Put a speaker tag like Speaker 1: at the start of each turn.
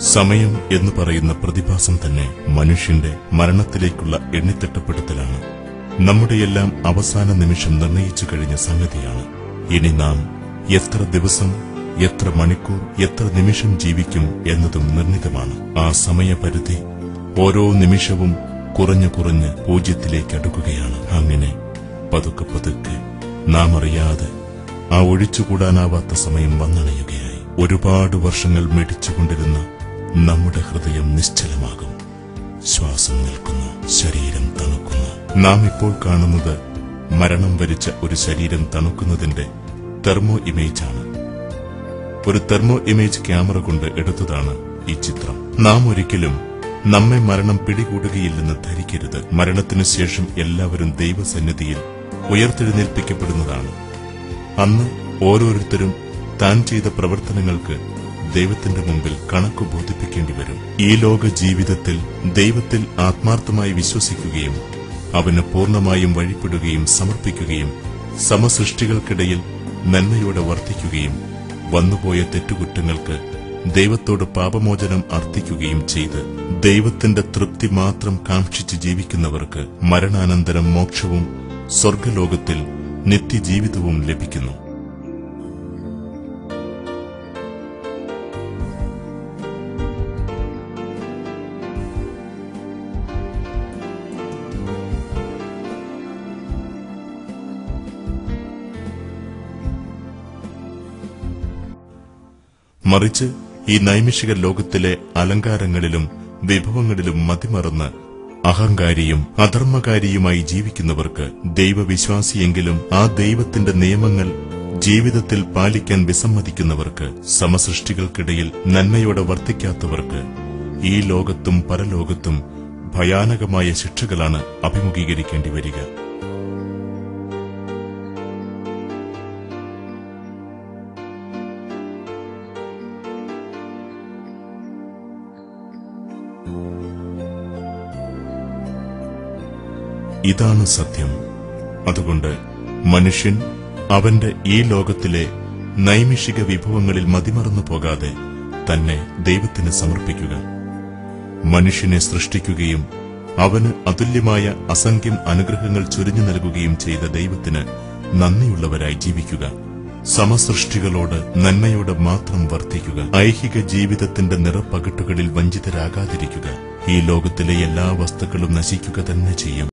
Speaker 1: സമയം എന്ന് പറയുന്ന പ്രതിഭാസം തന്നെ മനുഷ്യന്റെ മരണത്തിലേക്കുള്ള എണ്ണിത്തിട്ടപ്പെടുത്തലാണ്. നമ്മുടെയെല്ലാം അവസാന നിമിഷം നിർണയിച്ചു കഴിഞ്ഞ സംഗതിയാണ്. ഇനി നാം എത്ര ദിവസം, എത്ര മണിക്കൂർ, എത്ര നിമിഷം ജീവിക്കും എന്നതും നിർണിതമാണ്. ആ സമയപരിധി ഓരോ നിമിഷവും കുറഞ്ഞു കുറഞ്ഞ് പൂജ്യത്തിലേക്ക് അടുക്കുകയാണ്. അങ്ങനെ പതുക്കെ പതുക്കെ നാം അറിയാതെ ആ ഒഴിച്ചുകൂടാനാവാത്ത സമയം വന്നണയുകയായി. ഒരുപാട് വർഷങ്ങൾ മിടിച്ചുകൊണ്ടിരുന്ന നമ്മുടെ ഹൃദയം നിശ്ചലമാകും. ശ്വാസം നിൽക്കുന്നു, ശരീരം തണുക്കുന്നു. നാം ഇപ്പോൾ കാണുന്നത് മരണം വരിച്ച ഒരു ശരീരം തണുക്കുന്നതിന്റെ തെർമോ ഇമേജാണ്. ഒരു തെർമോ ഇമേജ് ക്യാമറ കൊണ്ട് എടുത്തതാണ് ഈ ചിത്രം. നാം ഒരിക്കലും നമ്മെ മരണം പിടികൂടുകയില്ലെന്ന് ധരിക്കരുത്. മരണത്തിനു ശേഷം എല്ലാവരും ദൈവസന്നിധിയിൽ ഉയർത്തെഴുന്നേൽപ്പിക്കപ്പെടുന്നതാണ്. അന്ന് ഓരോരുത്തരും താൻ ചെയ്ത പ്രവർത്തനങ്ങൾക്ക് ദൈവത്തിന്റെ മുമ്പിൽ കണക്കു ബോധിപ്പിക്കേണ്ടി വരും. ഈ ലോക ജീവിതത്തിൽ ദൈവത്തിൽ ആത്മാർത്ഥമായി വിശ്വസിക്കുകയും അവന് പൂർണ്ണമായും വഴിപ്പെടുകയും സമർപ്പിക്കുകയും സമസൃഷ്ടികൾക്കിടയിൽ നന്മയോടെ വർത്തിക്കുകയും വന്നുപോയ തെറ്റുകുറ്റങ്ങൾക്ക് ദൈവത്തോട് പാപമോചനം അർത്ഥിക്കുകയും ചെയ്ത് ദൈവത്തിന്റെ തൃപ്തി മാത്രം കാക്ഷിച്ച് ജീവിക്കുന്നവർക്ക് മരണാനന്തരം മോക്ഷവും സ്വർഗലോകത്തിൽ നിത്യജീവിതവും ലഭിക്കുന്നു. മറിച്ച് ഈ നൈമിഷിക ലോകത്തിലെ അലങ്കാരങ്ങളിലും വിഭവങ്ങളിലും മതിമറന്ന് അഹങ്കാരിയും അധർമ്മകാരിയുമായി ജീവിക്കുന്നവർക്ക്, ദൈവവിശ്വാസിയെങ്കിലും ആ ദൈവത്തിന്റെ നിയമങ്ങൾ ജീവിതത്തിൽ പാലിക്കാൻ വിസമ്മതിക്കുന്നവർക്ക്, സമസൃഷ്ടികൾക്കിടയിൽ നന്മയോടെ വർത്തിക്കാത്തവർക്ക് ഈ ലോകത്തും പരലോകത്തും ഭയാനകമായ ശിക്ഷകളാണ് അഭിമുഖീകരിക്കേണ്ടി വരിക. ഇതാണ് സത്യം. അതുകൊണ്ട് മനുഷ്യൻ അവന്റെ ഈ ലോകത്തിലെ നൈമിഷിക വിഭവങ്ങളിൽ മതിമറന്നു പോകാതെ തന്നെ ദൈവത്തിന് സമർപ്പിക്കുക. മനുഷ്യനെ സൃഷ്ടിക്കുകയും അവന് അതുല്യമായ അസംഖ്യം അനുഗ്രഹങ്ങൾ ചൊരിഞ്ഞു നൽകുകയും ചെയ്ത ദൈവത്തിന് നന്ദിയുള്ളവരായി ജീവിക്കുക. സമസൃഷ്ടികളോട് നന്മയോടെ മാത്രം വർത്തിക്കുക. ഐഹിക ജീവിതത്തിന്റെ നിറപ്പകിട്ടുകളിൽ വഞ്ചിതരാകാതിരിക്കുക. ഈ ലോകത്തിലെ എല്ലാ വസ്തുക്കളും നശിക്കുക തന്നെ ചെയ്യും.